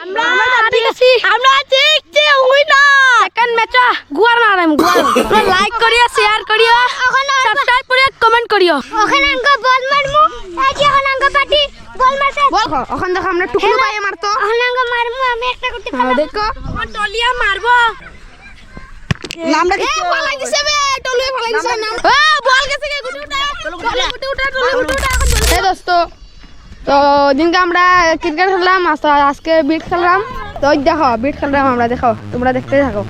আমরা দেখছি winner second match গুয়ার নাম গুয়ার তোমরা লাইক করিও শেয়ার করিও সাবস্ক্রাইব করিও কমেন্ট করিও ওখানে আঙ্গ বল মারমু আজ এখন আঙ্গ পার্টি বল মারছে বল ওখান দেখো আমরা টুকলু ভাই মারতো এখন আঙ্গ মারমু আমি একটা করতে পারবো দেখো আমার টলিয়া মারবো নামটা কি পালাই দিছে বে টলিয়া পালাই দিছে নাম বল গেছে কে গুটি উঠা গুটি উঠা এখন বল এই দোস্ত তো দিনকে আমরা ক্রিকেট খেললাম আজকে বিট খেললাম তো দেখো বিট খেললাম আমরা দেখো তোমরা দেখতে থাকো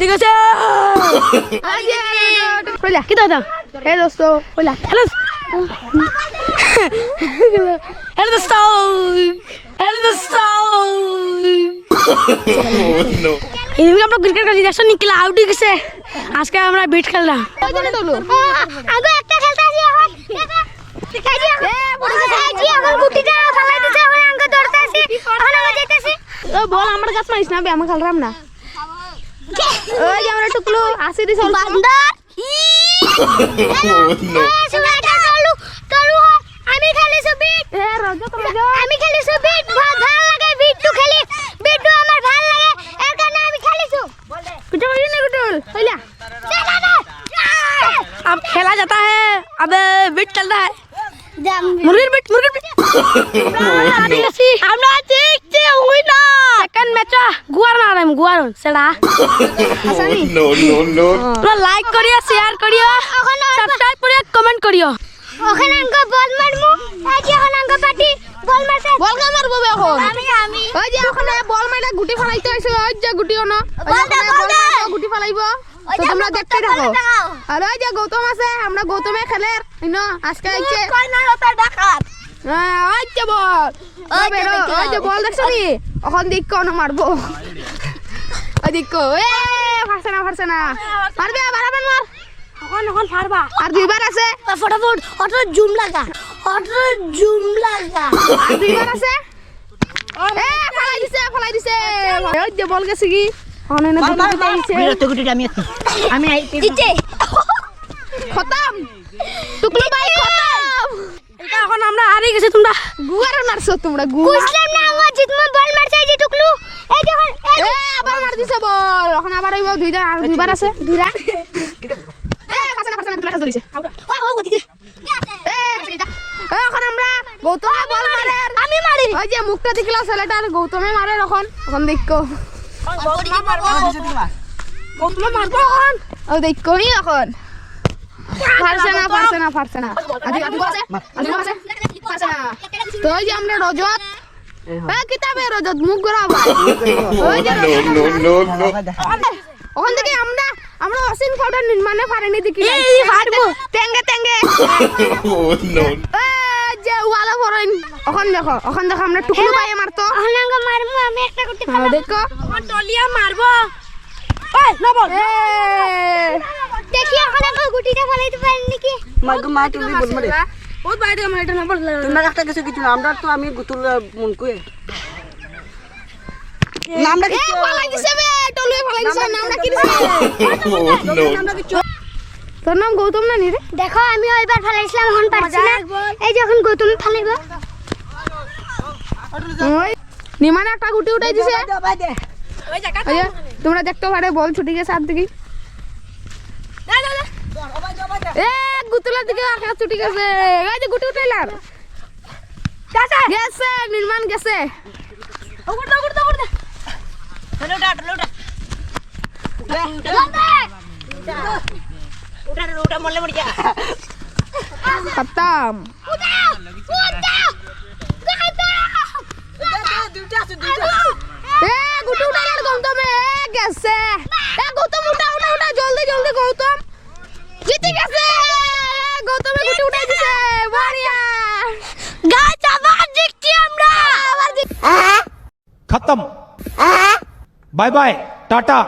ঠিক আছে কইলা কি দাদা হে দোস্ত কইলা হ্যালো হ্যালো দোস্ত হ্যালো দোস্ত এদিকে আমরা ক্রিকেট খেলি দেখছো নিকলা আউট হয়ে গেছে আজকে আমরা বিট খেললাম আগে একটা খেলতে আসি এখন এখন গুটিটা ফালাই দিছে এখন আঙ্গ দৌড়তে আসি এখন আঙ্গ যাইতেছি ও বল আমার কাছে মারিস না বে আমি খেললাম না ওই যে আমরা টুকলু আসি দিছ বান্দর সুগাটা চলু চলু আমি খেলি বিট এ রজ আমি খেলি বিট বহুত ভালো লাগে বিটু খেলি বিটু আমার ভালো লাগে এর কারণে আমি খেলিছু कुछ बोलिए ना गुटुल होइला चला ना अब खेला जाता है अब बिट चल रहा है जम मुर्गी बिट আমরা দেখছি উইনার সেকেন্ড ম্যাচ গুয়ার নাম গুয়ার সেটা হাসানি no. তোমরা লাইক করিও শেয়ার করিও সাবস্ক্রাইব করিও কমেন্ট করিও ওখানে আঙ্গ বল মারমু আজ এখন আঙ্গ পার্টি বল মারছে বল কা মারবো বে এখন আমি ওই যে ওখানে বল মাইরা গুটি ফালাইতে হইছে ওই যে গুটি ওনা গুটি ফালাইবো তো তোমরা দেখতে থাকো আর ওই যে গৌতম আছে আমরা গৌতমে খেলে ইনো আজকে আইছে কই না ওটা ডাকাত হ্যাঁ ওই যে বল ওই যে বল দেখছ নি এখন দেখ কোন মারবো ওই দেখ এ ফারছে না মারবে বারাবার মার এখন ফারবা আর দুইবার আছে ফটাফট অটো জুম লাগা আর দুইবার আছে এ ফালাই দিছে ওই যে বল গেছে কি অনেক আমি ইতে খতম টুকলু ভাই খতম এটা এখন আমরা হারিয়ে গেছি তোমরা গুয়ারে মারছো তোমরা গুয়া বুঝলাম না ও জিতমা বল মারছে এই যে টুকলু এই যখন এ আবার মার দিছে বল এখন আবার হইব দুইবার আছে দুইরা এ ফাসনা তুলা কাজ দিছে ও গতি এখন আমরা গৌতমে বল মারে আমি মারি ওই যে মুখটা দেখিলা ছেলেটার গৌতমে মারে এখন দেখো গৌতমে মারবো এখন ও দেখো এখন পারছে না আদি আছে তো ওই যে আমরা রজত কিতাবে রজত মুখ গড়াবা ওই যে no. ওখান থেকে আমরা অসীম পাউডার নির্মাণে পারেনি দেখি পারবো টেঙ্গে no. যে ওয়ালা পড়েন ওখান দেখো আমরা টুকলু পায়ে মারতো অনাঙ্গ মারমু আমি একটা করতে পারবো দেখো আমার টলিয়া মারবো ওই না বল দেখি অনাঙ্গ গুটিটা ফালাইতে পারেন নাকি মা তুমি বল মারে বহুত বাইরে আমার এটা না বল তোমরা একটা কিছু কিছু না আমরা তো আমি গুতুল মন কই নামটা কি পালাই দিছে বে টলিয়া পালাই দিছে নামটা কি দিছে no. তোর নাম গৌতম না নি রে দেখো আমি ওইবার ফালাইছিলাম এখন পারছি না এই যখন গৌতম ফালাইবো ওই নিমানে একটা গুটি উঠাই দিছে ওই জায়গা ওই যে তোমরা দেখতে পারে বল ছুটি গেছে আর দিকে এ গুতুলার দিকে আকাশ ছুটি গেছে এই যে গুটি উঠাইলার গেছে নির্মাণ গেছে খতম গুটি উঠাইলার গৌতম গেছে গৌতম উঠা জলদি গৌতম জিতে গেছে গৌতমে গুটি উঠাই দিছে বড়িয়া গাইস আবার দেখছি আমরা खत्म बाय बाय टाटा